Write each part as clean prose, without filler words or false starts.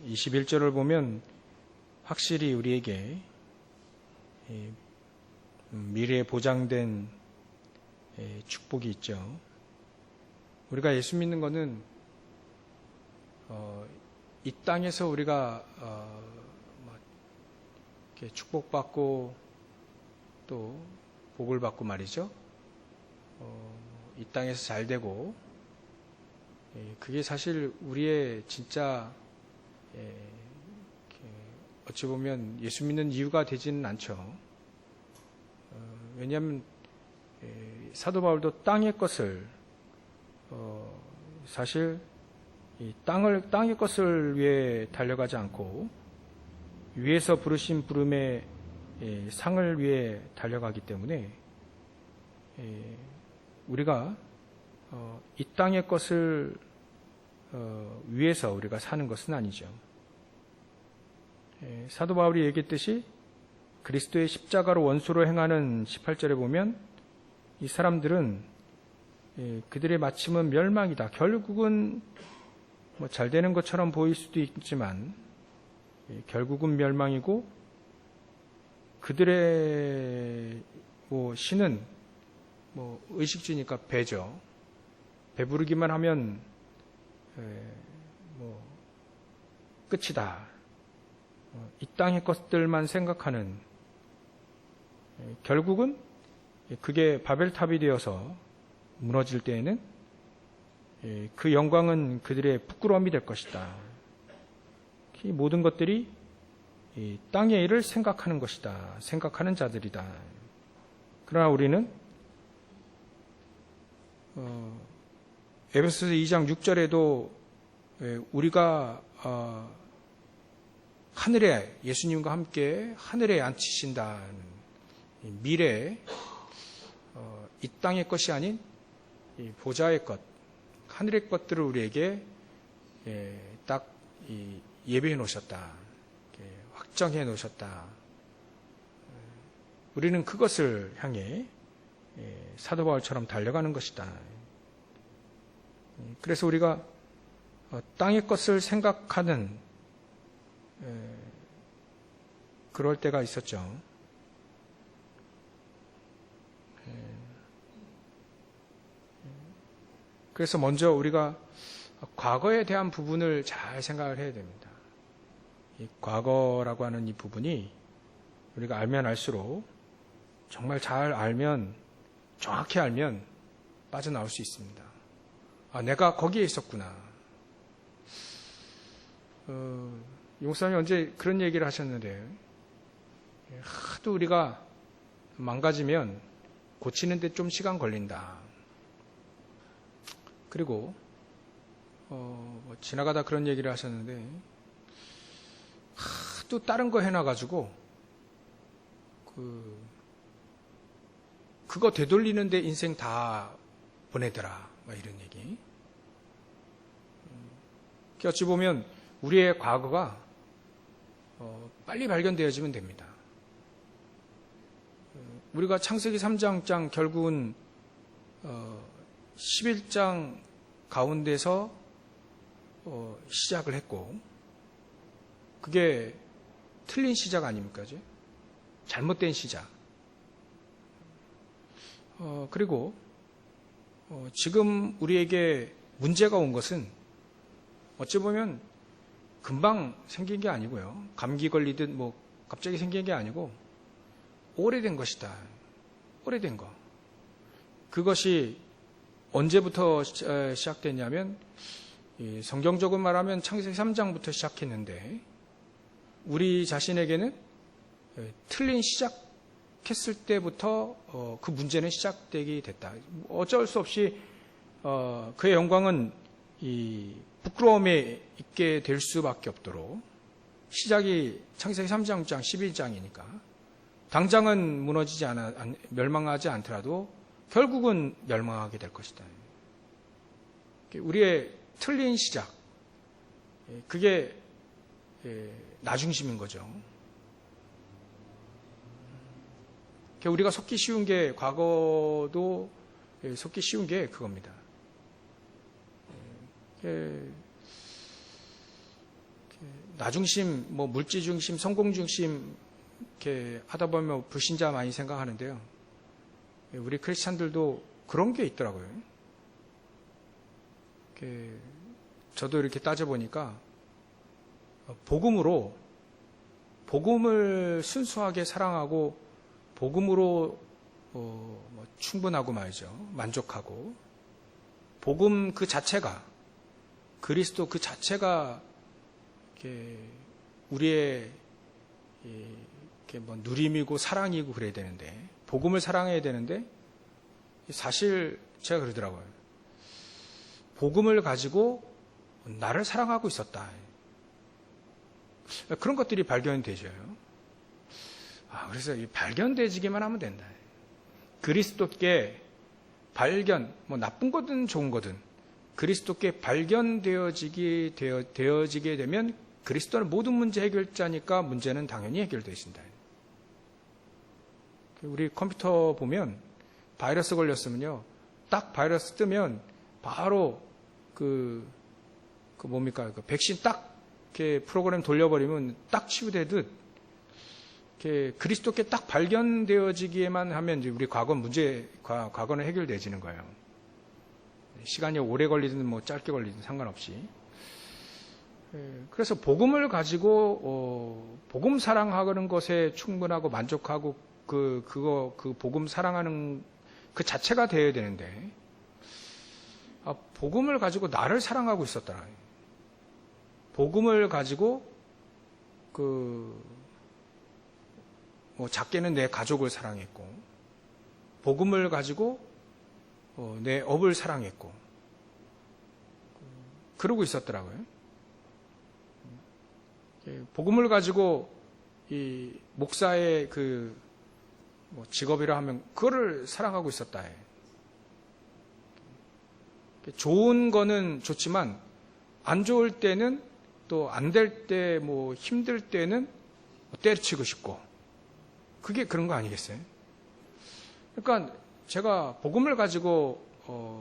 21절을 보면 확실히 우리에게 미래에 보장된 축복이 있죠. 우리가 예수 믿는 것은 이 땅에서 우리가 이렇게 축복받고 또 복을 받고 말이죠. 이 땅에서 잘 되고 그게 사실 우리의 진짜 어찌 보면 예수 믿는 이유가 되지는 않죠. 왜냐하면 사도 바울도 땅의 것을 사실 이 땅의 것을 위해 달려가지 않고 위에서 부르신 부름의 상을 위해 달려가기 때문에 우리가 이 땅의 것을 위해서 우리가 사는 것은 아니죠. 사도 바울이 얘기했듯이 그리스도의 십자가로 원수로 행하는 18절에 보면 이 사람들은 그들의 마침은 멸망이다. 결국은 잘 되는 것처럼 보일 수도 있지만 결국은 멸망이고 그들의 신은 의식주니까 배죠. 배부르기만 하면 끝이다. 이 땅의 것들만 생각하는 결국은 그게 바벨탑이 되어서 무너질 때에는 그 영광은 그들의 부끄러움이 될 것이다. 이 모든 것들이 이 땅의 일을 생각하는 것이다. 생각하는 자들이다. 그러나 우리는 에베소서 2장 6절에도 우리가 하늘에 예수님과 함께 하늘에 앉히신다는 미래에 이 땅의 것이 아닌 이 보좌의 것, 하늘의 것들을 우리에게 딱 예배해 놓으셨다. 확정해 놓으셨다. 우리는 그것을 향해 사도 바울처럼 달려가는 것이다. 그래서 우리가 땅의 것을 생각하는 그럴 때가 있었죠. 그래서 먼저 우리가 과거에 대한 부분을 잘 생각을 해야 됩니다. 이 과거라고 하는 이 부분이 우리가 알면 알수록 정말 잘 알면, 정확히 알면 빠져나올 수 있습니다. 내가 거기에 있었구나. 용사님이 언제 그런 얘기를 하셨는데, 하도 우리가 망가지면 고치는데 좀 시간 걸린다. 그리고 지나가다 그런 얘기를 하셨는데, 하도 다른 거 해놔가지고 그거 되돌리는데 인생 다 보내더라. 이런 얘기. 어찌 보면 우리의 과거가 빨리 발견되어지면 됩니다. 우리가 창세기 3장 결국은 11장 가운데서 시작을 했고, 그게 틀린 시작 아닙니까? 잘못된 시작. 그리고 지금 우리에게 문제가 온 것은 어찌 보면 금방 생긴 게 아니고요. 감기 걸리듯 갑자기 생긴 게 아니고 오래된 것이다. 오래된 거. 그것이 언제부터 시작됐냐면 성경적으로 말하면 창세기 3장부터 시작했는데 우리 자신에게는 틀린 시작했을 때부터 그 문제는 시작되게 됐다. 어쩔 수 없이 그의 영광은 이 부끄러움에 있게 될 수밖에 없도록 시작이 창세기 3장 11장이니까 당장은 무너지지 멸망하지 않더라도 결국은 멸망하게 될 것이다. 우리의 틀린 시작, 그게 나중심인 거죠. 우리가 속기 쉬운 게, 과거도 속기 쉬운 게 그겁니다. 나 중심, 뭐 물질 중심, 성공 중심 이렇게 하다 보면 불신자 많이 생각하는데요. 우리 크리스찬들도 그런 게 있더라고요. 저도 이렇게 따져보니까 복음을 순수하게 사랑하고 복음으로 충분하고 말이죠. 만족하고 복음 그 자체가 그리스도 그 자체가 우리의 뭐 누림이고 사랑이고 그래야 되는데 복음을 사랑해야 되는데 사실 제가 그러더라고요. 복음을 가지고 나를 사랑하고 있었다. 그런 것들이 발견되죠. 그래서 발견되지기만 하면 된다. 그리스도께 뭐 나쁜 거든 좋은 거든 그리스도께 발견되어지게 되면 그리스도는 모든 문제 해결자니까 문제는 당연히 해결되신다. 우리 컴퓨터 보면 바이러스 걸렸으면요, 딱 바이러스 뜨면 바로 그 백신 딱 이렇게 프로그램 돌려버리면 딱 치유되듯 그리스도께 딱 발견되어지기만 하면 이제 우리 과거는 해결되지는 거예요. 시간이 오래 걸리든 뭐 짧게 걸리든 상관없이. 그래서 복음을 가지고 복음 사랑하는 것에 충분하고 만족하고 그 복음 사랑하는 그 자체가 되어야 되는데 복음을 가지고 나를 사랑하고 있었더라. 복음을 가지고 뭐 작게는 내 가족을 사랑했고 복음을 가지고 내 업을 사랑했고 그러고 있었더라고요. 복음을 가지고 이 목사의 뭐 직업이라 하면 그거를 사랑하고 있었다. 좋은 거는 좋지만 안 좋을 때는 또 안 될 때 뭐 힘들 때는 때려치고 싶고 그게 그런 거 아니겠어요? 그러니까 제가 복음을 가지고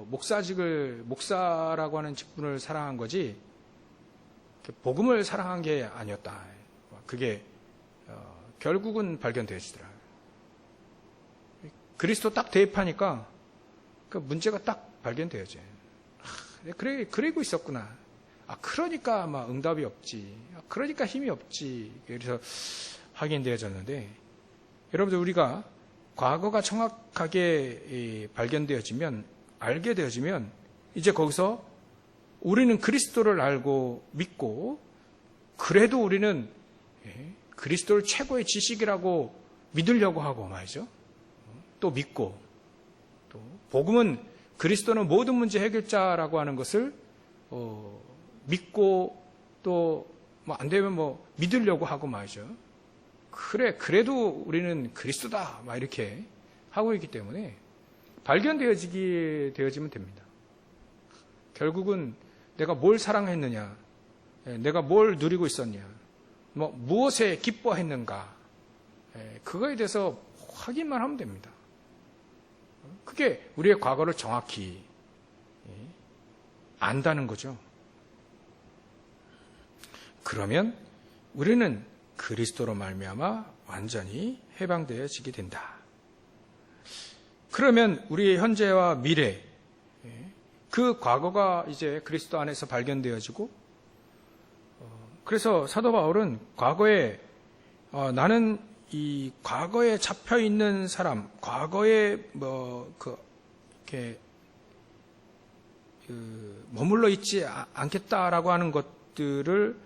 목사라고 하는 직분을 사랑한 거지 복음을 사랑한 게 아니었다. 그게 결국은 발견되어지더라고요. 그리스도 딱 대입하니까 그 문제가 딱 발견되어져요. 그러고 있었구나. 그러니까 아마 응답이 없지. 그러니까 힘이 없지. 그래서 확인되어졌는데 여러분들 우리가 과거가 정확하게 발견되어지면 알게 되어지면 이제 거기서 우리는 그리스도를 알고 믿고 그래도 우리는 그리스도를 최고의 지식이라고 믿으려고 하고 말이죠. 또 믿고 또 복음은 그리스도는 모든 문제 해결자라고 하는 것을 믿고 또 뭐 안 되면 뭐 믿으려고 하고 말이죠. 그래도 우리는 그리스도다 막 이렇게 하고 있기 때문에 발견되어지면 됩니다. 결국은 내가 뭘 사랑했느냐, 내가 뭘 누리고 있었냐, 뭐 무엇에 기뻐했는가, 그거에 대해서 확인만 하면 됩니다. 그게 우리의 과거를 정확히 안다는 거죠. 그러면 우리는 그리스도로 말미암아 완전히 해방되어지게 된다. 그러면 우리의 현재와 미래, 그 과거가 이제 그리스도 안에서 발견되어지고, 그래서 사도 바울은 과거에 나는 이 과거에 잡혀 있는 사람, 과거에 이렇게 머물러 있지 않겠다라고 하는 것들을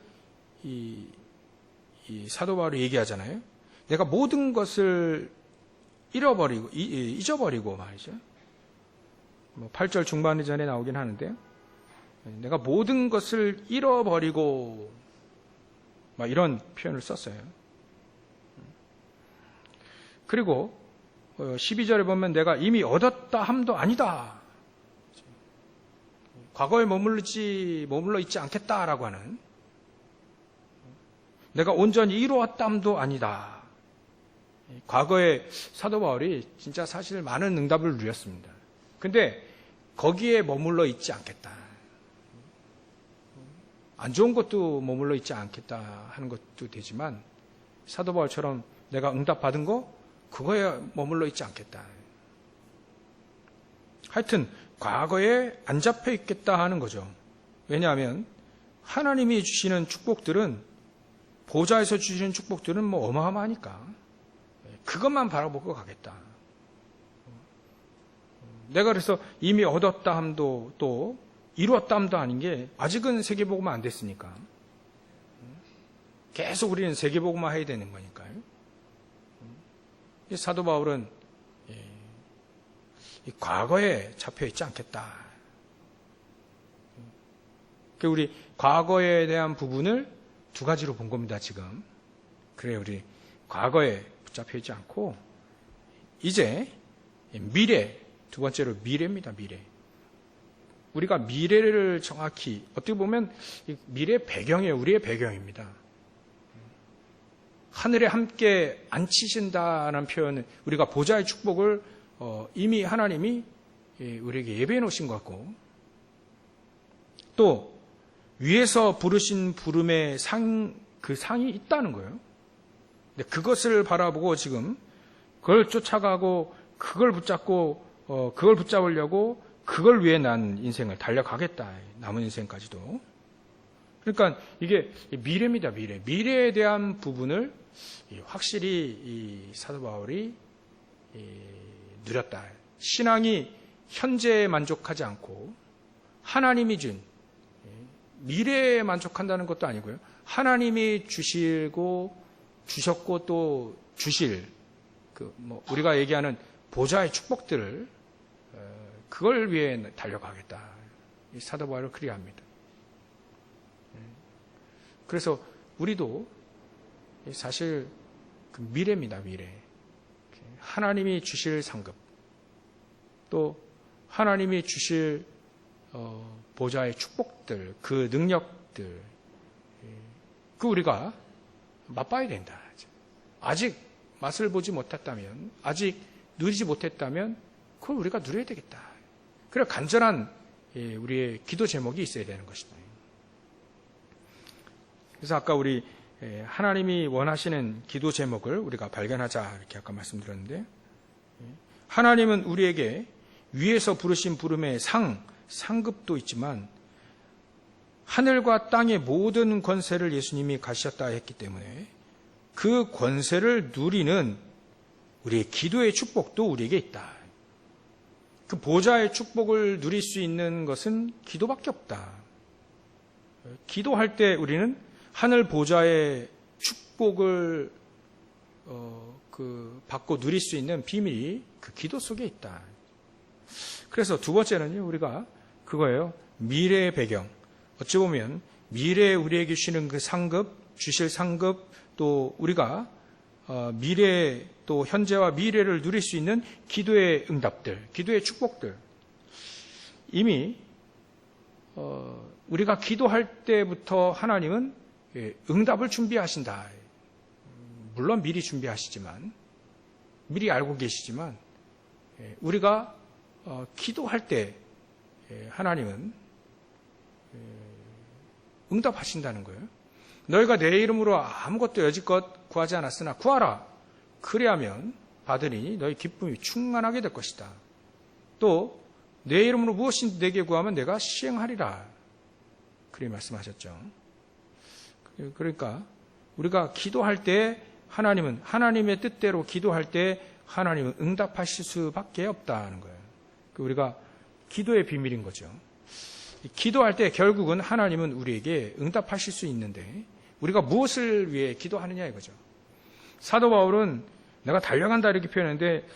이 사도 바울이 얘기하잖아요. 내가 모든 것을 잊어버리고 말이죠. 8절 중반 이전에 나오긴 하는데요. 내가 모든 것을 잃어버리고 막 이런 표현을 썼어요. 그리고 12절에 보면 내가 이미 얻었다 함도 아니다. 과거에 머물러 있지 않겠다라고 하는, 내가 온전히 이루었다 함도 아니다. 과거에 사도 바울이 진짜 사실 많은 응답을 누렸습니다. 근데 거기에 머물러 있지 않겠다. 안 좋은 것도 머물러 있지 않겠다 하는 것도 되지만 사도 바울처럼 내가 응답받은 거 그거에 머물러 있지 않겠다. 하여튼 과거에 안 잡혀 있겠다 하는 거죠. 왜냐하면 하나님이 주시는 축복들은 보좌에서 주시는 축복들은 뭐 어마어마하니까 그것만 바라보고 가겠다. 내가 그래서 이미 얻었다 함도 또 이루었다 함도 아닌 게 아직은 세계복음화 안 됐으니까 계속 우리는 세계복음화 해야 되는 거니까요. 사도 바울은 이 과거에 잡혀 있지 않겠다. 우리 과거에 대한 부분을 두 가지로 본 겁니다, 지금. 그래, 우리 과거에 붙잡혀 있지 않고, 이제 미래, 두 번째로 미래입니다, 미래. 우리가 미래를 정확히, 어떻게 보면 미래 배경이에요, 우리의 배경입니다. 하늘에 함께 앉히신다는 표현은 우리가 보좌의 축복을 이미 하나님이 우리에게 예배해 놓으신 것 같고, 또 위에서 부르신 부름의 그 상이 있다는 거예요. 근데 그것을 바라보고 지금 그걸 쫓아가고 그걸 붙잡고 그걸 붙잡으려고 그걸 위해 난 인생을 달려가겠다. 남은 인생까지도. 그러니까 이게 미래입니다. 미래. 미래에 대한 부분을 확실히 이 사도 바울이 누렸다. 신앙이 현재에 만족하지 않고 하나님이 준 미래에 만족한다는 것도 아니고요. 하나님이 주셨고 또 주실 우리가 얘기하는 보좌의 축복들을 그걸 위해 달려가겠다. 이 사도 바울을 그리 합니다. 그래서 우리도 사실 그 미래입니다. 미래. 하나님이 주실 상급 또 하나님이 주실 보좌의 축복들, 그 능력들, 그 우리가 맛봐야 된다. 아직 맛을 보지 못했다면, 아직 누리지 못했다면, 그걸 우리가 누려야 되겠다. 그래 간절한 우리의 기도 제목이 있어야 되는 것이다. 그래서 아까 우리 하나님이 원하시는 기도 제목을 우리가 발견하자 이렇게 아까 말씀드렸는데, 하나님은 우리에게 위에서 부르신 부름의 상급도 있지만 하늘과 땅의 모든 권세를 예수님이 가지셨다 했기 때문에 그 권세를 누리는 우리의 기도의 축복도 우리에게 있다. 그 보좌의 축복을 누릴 수 있는 것은 기도밖에 없다. 기도할 때 우리는 하늘 보좌의 축복을 받고 누릴 수 있는 비밀이 그 기도 속에 있다. 그래서 두 번째는요, 우리가 그거예요. 미래의 배경. 어찌 보면 미래에 우리에게 주시는 그 상급, 주실 상급, 또 우리가 미래 또 현재와 미래를 누릴 수 있는 기도의 응답들, 기도의 축복들. 이미 우리가 기도할 때부터 하나님은 응답을 준비하신다. 물론 미리 준비하시지만, 미리 알고 계시지만 우리가 기도할 때 하나님은 응답하신다는 거예요. 너희가 내 이름으로 아무것도 여지껏 구하지 않았으나 구하라. 그리하면 받으리니 너희 기쁨이 충만하게 될 것이다. 또 내 이름으로 무엇이든 내게 구하면 내가 시행하리라. 그렇게 말씀하셨죠. 그러니까 우리가 기도할 때 하나님은 하나님의 뜻대로 기도할 때 하나님은 응답하실 수밖에 없다는 거예요. 우리가 기도의 비밀인 거죠. 기도할 때 결국은 하나님은 우리에게 응답하실 수 있는데 우리가 무엇을 위해 기도하느냐 이거죠. 사도 바울은 내가 달려간다 이렇게 표현했는데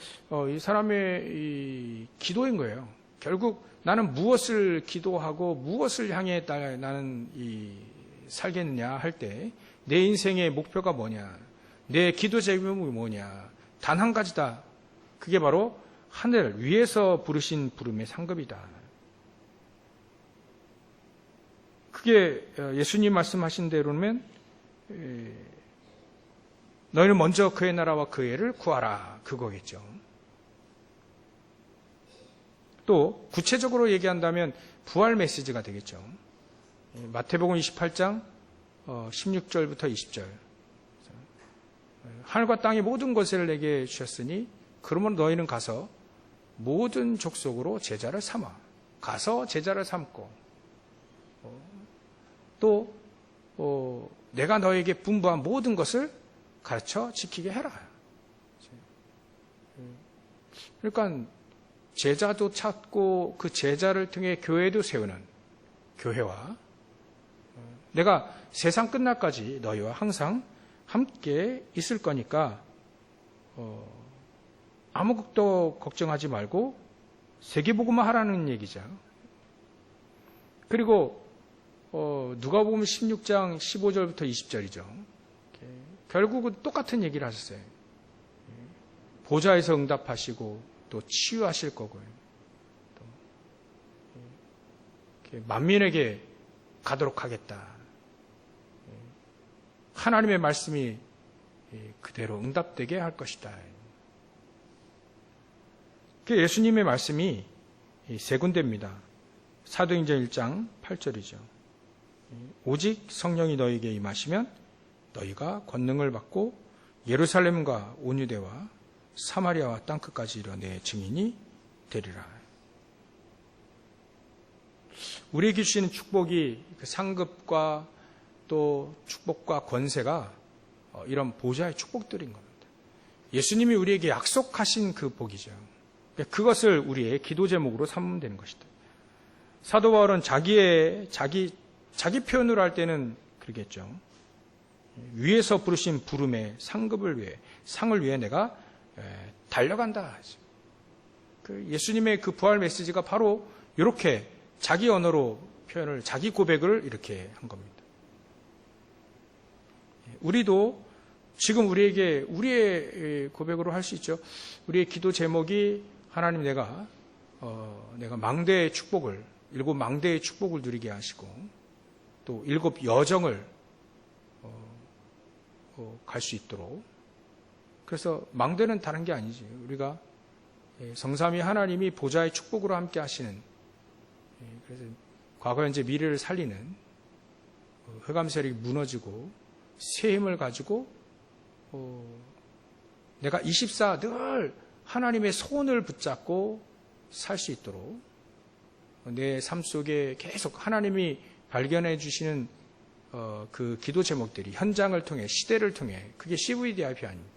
이 사람의 이 기도인 거예요. 결국 나는 무엇을 기도하고 무엇을 향해 나는 살겠느냐 할 때 내 인생의 목표가 뭐냐, 내 기도 제목이 뭐냐, 단 한 가지다. 그게 바로 하늘 위에서 부르신 부름의 상급이다. 그게 예수님 말씀하신 대로면 너희는 먼저 그의 나라와 그의 의를 구하라. 그거겠죠. 또 구체적으로 얘기한다면 부활 메시지가 되겠죠. 마태복음 28장 16절부터 20절. 하늘과 땅의 모든 것을 내게 주셨으니 그러므로 너희는 가서 모든 족속으로 제자를 삼아. 가서 제자를 삼고 또 내가 너에게 분부한 모든 것을 가르쳐 지키게 해라. 그러니까 제자도 찾고 그 제자를 통해 교회도 세우는 교회와 내가 세상 끝날까지 너희와 항상 함께 있을 거니까 아무것도 걱정하지 말고 세계복음만 하라는 얘기죠. 그리고 누가복음 16장 15절부터 20절이죠. 결국은 똑같은 얘기를 하셨어요. 보좌에서 응답하시고 또 치유하실 거고요. 또 만민에게 가도록 하겠다. 하나님의 말씀이 그대로 응답되게 할 것이다. 예수님의 말씀이 세 군데입니다. 사도행전 1장 8절이죠. 오직 성령이 너희에게 임하시면 너희가 권능을 받고 예루살렘과 온 유대와 사마리아와 땅끝까지 이르러 내 증인이 되리라. 우리에게 주시는 축복이 그 상급과 또 축복과 권세가 이런 보좌의 축복들인 겁니다. 예수님이 우리에게 약속하신 그 복이죠. 그것을 우리의 기도 제목으로 삼으면 되는 것이다. 사도 바울은 자기 표현으로 할 때는 그러겠죠. 위에서 부르신 부름의 상급을 위해, 상을 위해 내가 달려간다. 그 예수님의 그 부활 메시지가 바로 이렇게 자기 언어로 표현을, 자기 고백을 이렇게 한 겁니다. 우리도 지금 우리에게 우리의 고백으로 할 수 있죠. 우리의 기도 제목이 하나님 내가 망대의 축복을, 7 망대의 축복을 누리게 하시고 또 7 여정을 갈 수 있도록. 그래서 망대는 다른 게 아니지. 우리가 성삼위 하나님이 보좌의 축복으로 함께 하시는, 그래서 과거 현재 미래를 살리는 흑암 세력이 무너지고 새 힘을 가지고 내가 24 늘 하나님의 손을 붙잡고 살 수 있도록 내 삶 속에 계속 하나님이 발견해 주시는 그 기도 제목들이 현장을 통해, 시대를 통해, 그게 CVDIP 아닙니까?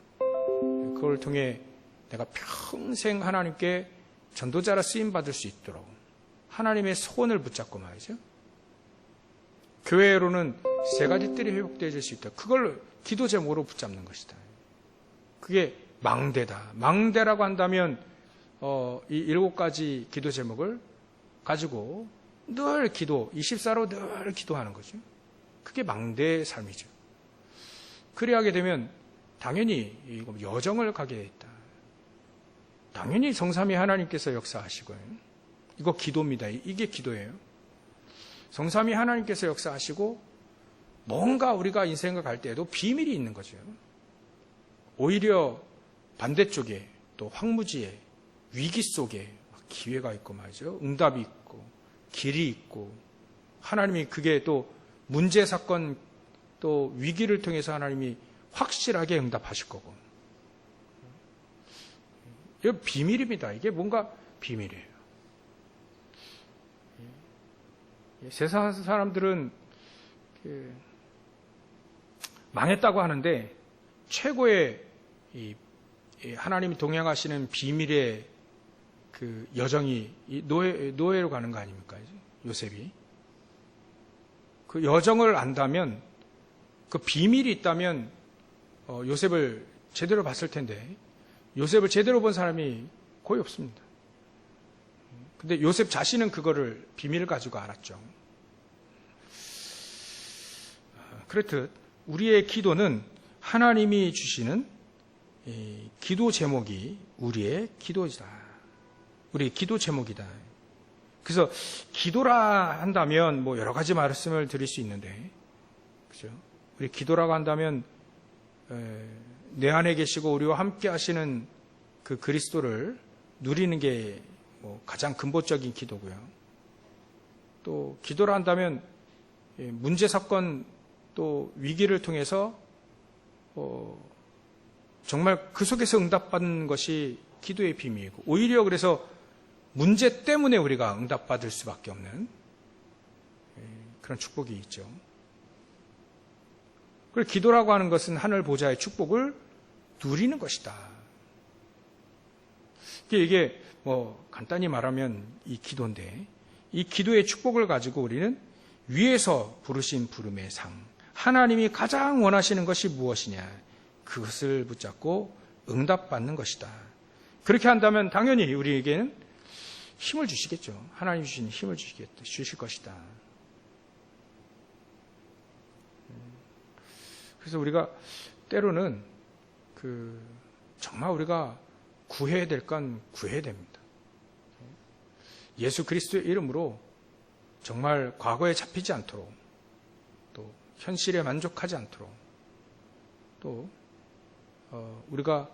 그걸 통해 내가 평생 하나님께 전도자라 쓰임받을 수 있도록 하나님의 손을 붙잡고 말이죠. 교회로는 세 가지 뜰이 회복되어질 수 있다. 그걸 기도 제목으로 붙잡는 것이다. 그게 망대다. 망대라고 한다면 이 7가지 기도 제목을 가지고 늘 기도, 24로 늘 기도하는 거죠. 그게 망대의 삶이죠. 그리하게 되면 당연히 여정을 가게 됐다. 당연히 성삼위 하나님께서 역사하시고요. 이거 기도입니다. 이게 기도예요. 성삼위 하나님께서 역사하시고 뭔가 우리가 인생을 갈 때에도 비밀이 있는 거죠. 오히려 반대쪽에 또 황무지에 위기 속에 기회가 있고 말이죠. 응답이 있고 길이 있고 하나님이 그게 또 문제 사건 또 위기를 통해서 하나님이 확실하게 응답하실 거고. 이거 비밀입니다. 이게 뭔가 비밀이에요. 세상 사람들은 망했다고 하는데 최고의 하나님이 동행하시는 비밀의 그 여정이 노예로 가는 거 아닙니까? 요셉이. 그 여정을 안다면, 그 비밀이 있다면 요셉을 제대로 봤을 텐데 요셉을 제대로 본 사람이 거의 없습니다. 근데 요셉 자신은 그거를 비밀을 가지고 알았죠. 그렇듯 우리의 기도는 하나님이 주시는 기도 제목이 우리의 기도이다. 우리의 기도 제목이다. 그래서 기도라 한다면 뭐 여러 가지 말씀을 드릴 수 있는데, 그죠? 우리 기도라고 한다면 내 안에 계시고 우리와 함께 하시는 그 그리스도를 누리는 게 뭐 가장 근본적인 기도고요. 또 기도라 한다면 문제 사건 또 위기를 통해서 정말 그 속에서 응답받는 것이 기도의 비밀이고, 오히려 그래서 문제 때문에 우리가 응답받을 수밖에 없는 그런 축복이 있죠. 그리고 기도라고 하는 것은 하늘 보좌의 축복을 누리는 것이다. 이게 간단히 말하면 이 기도인데, 이 기도의 축복을 가지고 우리는 위에서 부르신 부름의 상, 하나님이 가장 원하시는 것이 무엇이냐, 그것을 붙잡고 응답받는 것이다. 그렇게 한다면 당연히 우리에게는 힘을 주시겠죠. 하나님 주신 힘을 주실 것이다. 그래서 우리가 때로는 정말 우리가 구해야 될 건 구해야 됩니다. 예수 그리스도의 이름으로 정말 과거에 잡히지 않도록, 또 현실에 만족하지 않도록, 또 우리가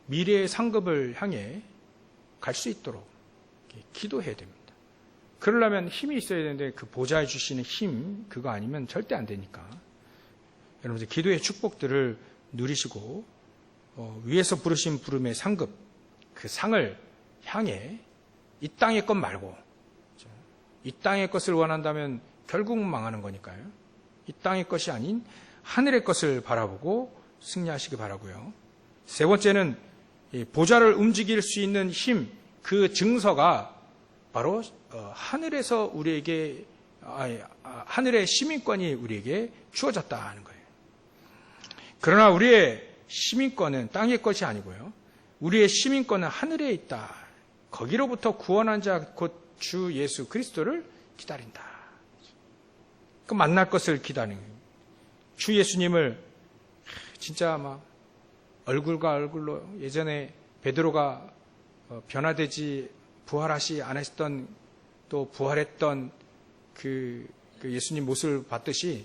미래의 상급을 향해 갈 수 있도록 기도해야 됩니다. 그러려면 힘이 있어야 되는데 그 보좌에 주시는 힘, 그거 아니면 절대 안 되니까 여러분들 기도의 축복들을 누리시고 위에서 부르신 부름의 상급, 그 상을 향해 이 땅의 것 말고, 이 땅의 것을 원한다면 결국 망하는 거니까요. 이 땅의 것이 아닌 하늘의 것을 바라보고 승리하시기 바라고요. 세 번째는 보좌를 움직일 수 있는 힘, 그 증서가 바로 하늘에서 우리에게 하늘의 시민권이 우리에게 주어졌다 하는 거예요. 그러나 우리의 시민권은 땅의 것이 아니고요. 우리의 시민권은 하늘에 있다. 거기로부터 구원한 자 곧 주 예수 그리스도를 기다린다. 그 만날 것을 기다리는 거예요. 주 예수님을 진짜 막 얼굴과 얼굴로, 예전에 베드로가 변화되지 부활하시 않았던, 또 부활했던 그 예수님 모습을 봤듯이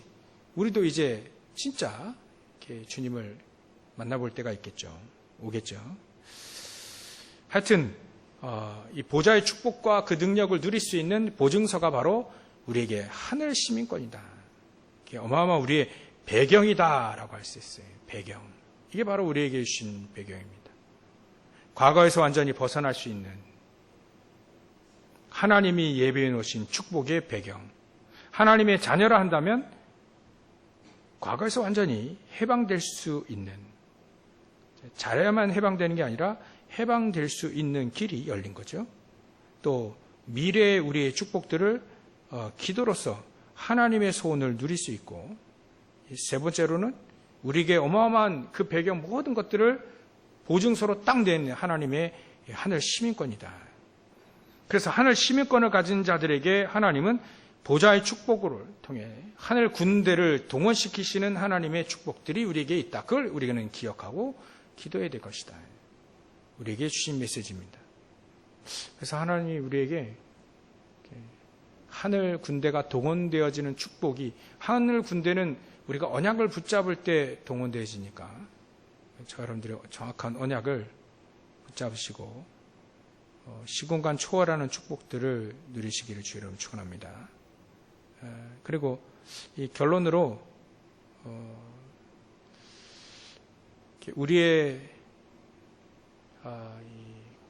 우리도 이제 진짜 이렇게 주님을 만나볼 때가 있겠죠. 오겠죠. 하여튼 이 보좌의 축복과 그 능력을 누릴 수 있는 보증서가 바로 우리에게 하늘 시민권이다. 어마어마한 우리의 배경이다라고 할 수 있어요. 배경. 이게 바로 우리에게 주신 배경입니다. 과거에서 완전히 벗어날 수 있는 하나님이 예비해 놓으신 축복의 배경. 하나님의 자녀라 한다면 과거에서 완전히 해방될 수 있는, 잘해야만 해방되는 게 아니라 해방될 수 있는 길이 열린 거죠. 또 미래의 우리의 축복들을 기도로서 하나님의 소원을 누릴 수 있고, 세 번째로는 우리에게 어마어마한 그 배경 모든 것들을 보증서로 딱 낸 하나님의 하늘 시민권이다. 그래서 하늘 시민권을 가진 자들에게 하나님은 보좌의 축복을 통해 하늘 군대를 동원시키시는 하나님의 축복들이 우리에게 있다. 그걸 우리는 기억하고 기도해야 될 것이다. 우리에게 주신 메시지입니다. 그래서 하나님이 우리에게 하늘 군대가 동원되어지는 축복이, 하늘 군대는 우리가 언약을 붙잡을 때 동원되어지니까 저 여러분들이 정확한 언약을 붙잡으시고 시공간 초월하는 축복들을 누리시기를 주의 이름으로 축원합니다. 그리고 이 결론으로 우리의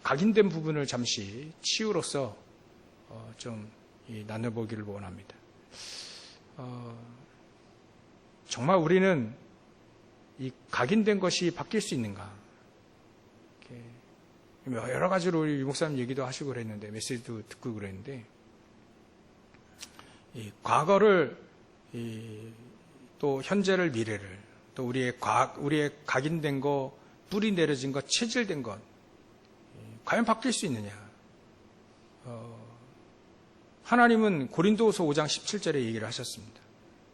각인된 부분을 잠시 치유로서 좀 나눠보기를 원합니다. 정말 우리는 이 각인된 것이 바뀔 수 있는가? 여러 가지로 우리 유목사님 얘기도 하시고 그랬는데, 메시지도 듣고 그랬는데, 이 과거를, 또 현재를, 미래를, 또 우리의 각인된 것, 뿌리 내려진 것, 체질된 것, 과연 바뀔 수 있느냐? 하나님은 고린도후서 5장 17절에 얘기를 하셨습니다.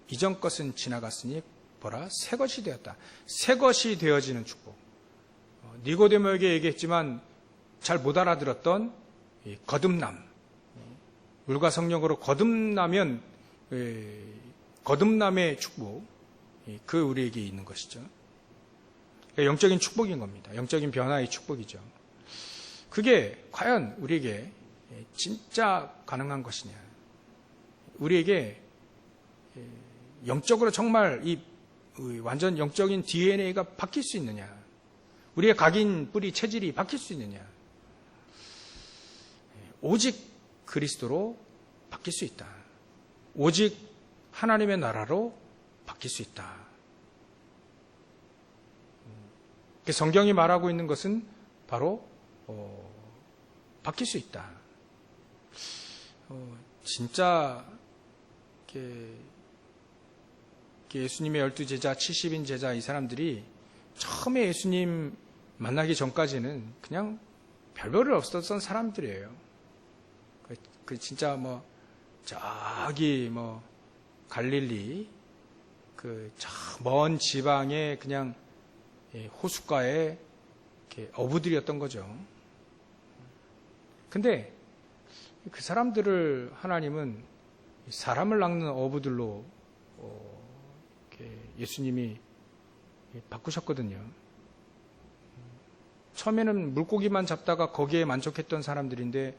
이전 것은 지나갔으니 보라, 새 것이 되었다. 새 것이 되어지는 축복. 니고데모에게 얘기했지만 잘 못 알아들었던 거듭남. 물과 성령으로 거듭나면 거듭남의 축복. 그 우리에게 있는 것이죠. 영적인 축복인 겁니다. 영적인 변화의 축복이죠. 그게 과연 우리에게 진짜 가능한 것이냐. 우리에게 영적으로 정말 이 완전 영적인 DNA가 바뀔 수 있느냐? 우리의 각인, 뿌리, 체질이 바뀔 수 있느냐? 오직 그리스도로 바뀔 수 있다. 오직 하나님의 나라로 바뀔 수 있다. 성경이 말하고 있는 것은 바로 바뀔 수 있다. 진짜 예수님의 12제자, 70인 제자 이 사람들이 처음에 예수님 만나기 전까지는 그냥 별별일 없었던 사람들이에요. 진짜 저기 갈릴리 저 먼 지방의 그냥 호숫가의 어부들이었던 거죠. 근데 그 사람들을 하나님은 사람을 낚는 어부들로 예수님이 바꾸셨거든요. 처음에는 물고기만 잡다가 거기에 만족했던 사람들인데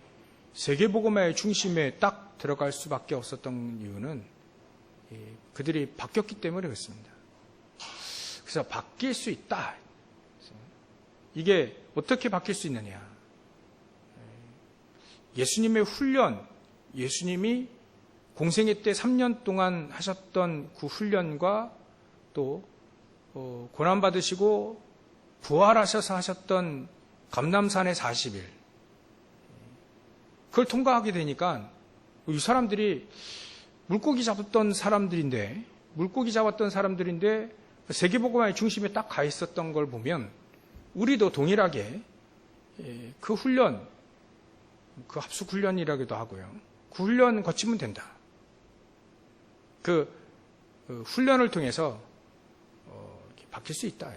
세계복음화의 중심에 딱 들어갈 수밖에 없었던 이유는 그들이 바뀌었기 때문에 그렇습니다. 그래서 바뀔 수 있다. 이게 어떻게 바뀔 수 있느냐? 예수님의 훈련, 예수님이 공생애 때 3년 동안 하셨던 그 훈련과 또 고난받으시고 부활하셔서 하셨던 감람산의 40일, 그걸 통과하게 되니까 이 사람들이 물고기 잡았던 사람들인데 세계복음화의 중심에 딱 가 있었던 걸 보면 우리도 동일하게 그 훈련, 그 합숙 훈련이라기도 하고요. 그 훈련 거치면 된다. 그 훈련을 통해서 바뀔 수 있다.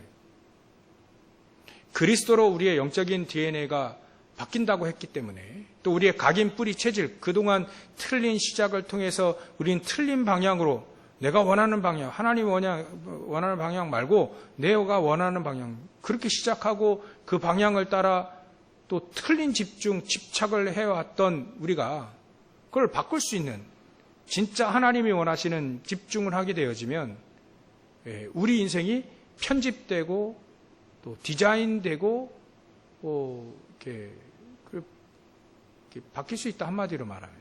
그리스도로 우리의 영적인 DNA가 바뀐다고 했기 때문에 또 우리의 각인 뿌리 체질, 그동안 틀린 시작을 통해서 우리는 틀린 방향으로 내가 원하는 방향, 하나님이 원하는 방향 말고 내가 원하는 방향, 그렇게 시작하고 그 방향을 따라 또 틀린 집착을 해왔던 우리가 그걸 바꿀 수 있는 진짜 하나님이 원하시는 집중을 하게 되어지면 우리 인생이 편집되고 또 디자인되고 이렇게 바뀔 수 있다, 한마디로 말하면.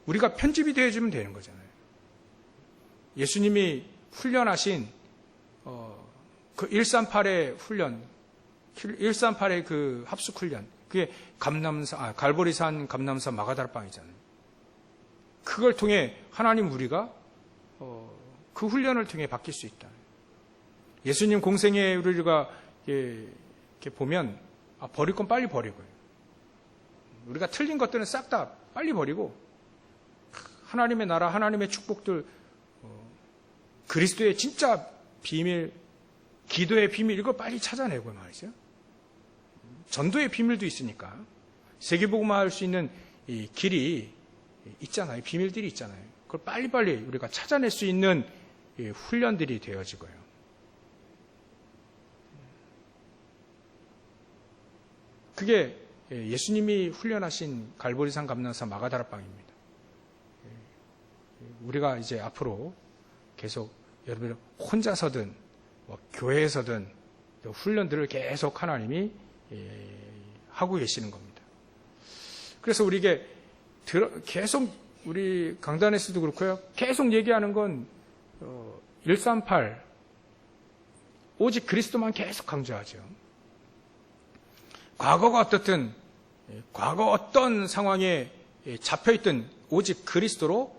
우리가 편집이 되어지면 되는 거잖아요. 예수님이 훈련하신 그 138의 훈련, 138의 그 합숙 훈련, 그게 갈보리산 감람산 마가다락방이잖아요. 그걸 통해 하나님 우리가 그 훈련을 통해 바뀔 수 있다. 예수님 공생애 우리가 이렇게 보면 버릴 건 빨리 버리고요. 우리가 틀린 것들은 싹 다 빨리 버리고 하나님의 나라, 하나님의 축복들, 그리스도의 진짜 비밀, 기도의 비밀, 이걸 빨리 찾아내고 말이죠. 전도의 비밀도 있으니까 세계복음화할 수 있는 이 길이 있잖아요. 비밀들이 있잖아요. 그걸 빨리빨리 우리가 찾아낼 수 있는 훈련들이 되어지고요. 그게 예수님이 훈련하신 갈보리산 감람산 마가다락방입니다. 우리가 이제 앞으로 계속 여러분 혼자서든 교회에서든 훈련들을 계속 하나님이 하고 계시는 겁니다. 그래서 우리에게 계속 우리 강단에서도 그렇고요. 계속 얘기하는 건 138 오직 그리스도만 계속 강조하죠. 과거가 어떻든 과거 어떤 상황에 잡혀있든 오직 그리스도로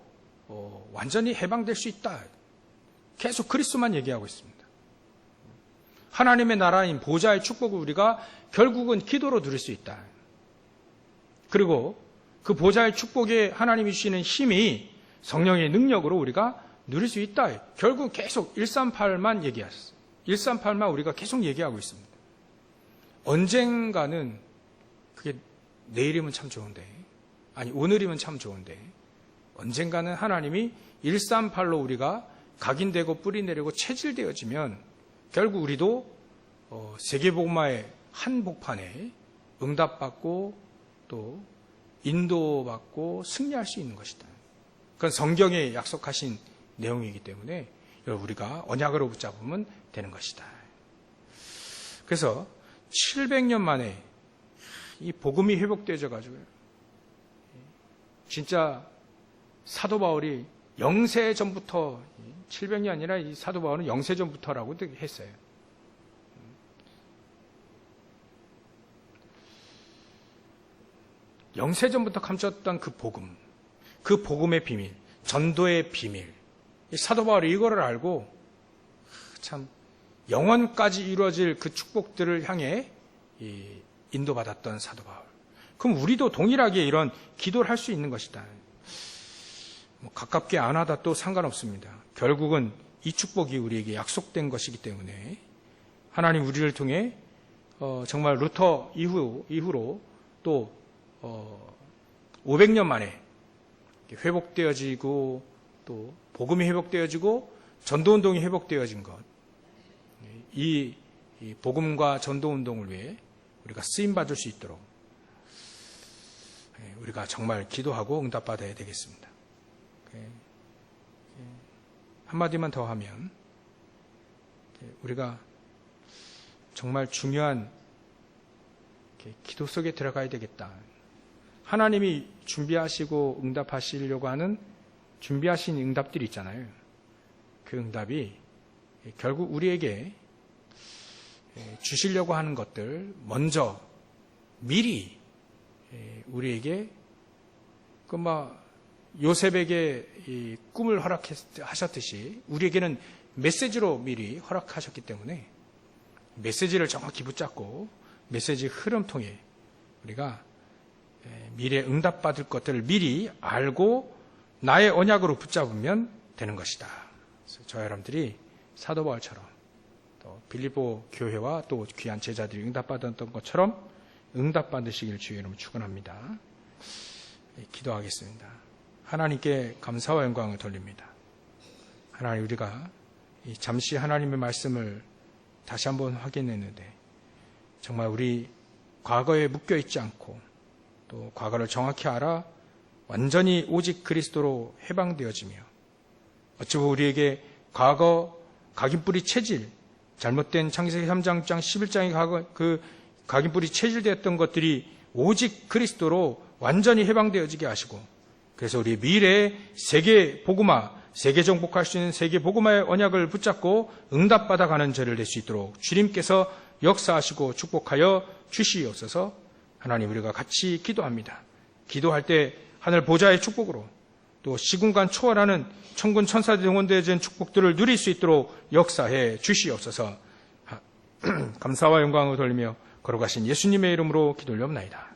완전히 해방될 수 있다. 계속 그리스도만 얘기하고 있습니다. 하나님의 나라인 보좌의 축복을 우리가 결국은 기도로 누릴 수 있다. 그리고 그 보좌의 축복에 하나님이 주시는 힘이 성령의 능력으로 우리가 누릴 수 있다. 결국 계속 138만 얘기하셨어요. 138만 우리가 계속 얘기하고 있습니다. 언젠가는 그게 내일이면 참 좋은데, 아니 오늘이면 참 좋은데, 언젠가는 하나님이 138로 우리가 각인되고 뿌리내리고 체질되어지면 결국 우리도 세계복음화의 한복판에 응답받고 또 인도받고 승리할 수 있는 것이다. 그건 성경에 약속하신 내용이기 때문에 우리가 언약으로 붙잡으면 되는 것이다. 그래서 700년 만에 이 복음이 회복되어져 가지고 진짜 사도 바울이 영세 전부터 700년이 아니라 이 사도 바울은 영세 전부터라고 했어요. 영세 전부터 감췄던 그 복음, 그 복음의 비밀, 전도의 비밀. 이 사도 바울이 이거를 알고 참 영원까지 이루어질 그 축복들을 향해 인도받았던 사도 바울. 그럼 우리도 동일하게 이런 기도를 할 수 있는 것이다. 가깝게 안 하다 또 상관없습니다. 결국은 이 축복이 우리에게 약속된 것이기 때문에 하나님 우리를 통해 정말 루터 이후로 또 500년 만에 회복되어지고 또 복음이 회복되어지고 전도운동이 회복되어진 것, 이 복음과 전도운동을 위해 우리가 쓰임받을 수 있도록 우리가 정말 기도하고 응답받아야 되겠습니다. 한마디만 더 하면 우리가 정말 중요한 기도 속에 들어가야 되겠다. 하나님이 준비하시고 응답하시려고 하는 준비하신 응답들이 있잖아요. 그 응답이 결국 우리에게 주시려고 하는 것들 먼저 미리 우리에게 요셉에게 이 꿈을 허락하셨듯이 우리에게는 메시지로 미리 허락하셨기 때문에 메시지를 정확히 붙잡고 메시지 흐름 통해 우리가 미래에 응답받을 것들을 미리 알고 나의 언약으로 붙잡으면 되는 것이다. 그래서 저와 여러분들이 사도 바울처럼 또 빌립보 교회와 또 귀한 제자들이 응답받았던 것처럼 응답받으시길 주의 이름으로 축원합니다. 기도하겠습니다. 하나님께 감사와 영광을 돌립니다. 하나님, 우리가 잠시 하나님의 말씀을 다시 한번 확인했는데 정말 우리 과거에 묶여 있지 않고 또 과거를 정확히 알아 완전히 오직 그리스도로 해방되어지며 어찌 보면 우리에게 과거 각인뿌리 체질, 잘못된 창세기 3장 11장의 그 각인뿌리 체질되었던 것들이 오직 그리스도로 완전히 해방되어지게 하시고 그래서 우리 미래의 세계 복음화, 세계 정복할 수 있는 세계 복음화의 언약을 붙잡고 응답받아가는 죄를 낼 수 있도록 주님께서 역사하시고 축복하여 주시옵소서. 하나님, 우리가 같이 기도합니다. 기도할 때 하늘 보좌의 축복으로 또 시공간 초월하는 천군 천사들이 응원되어진 축복들을 누릴 수 있도록 역사해 주시옵소서. 감사와 영광을 돌리며 걸어가신 예수님의 이름으로 기도 올려옵나이다.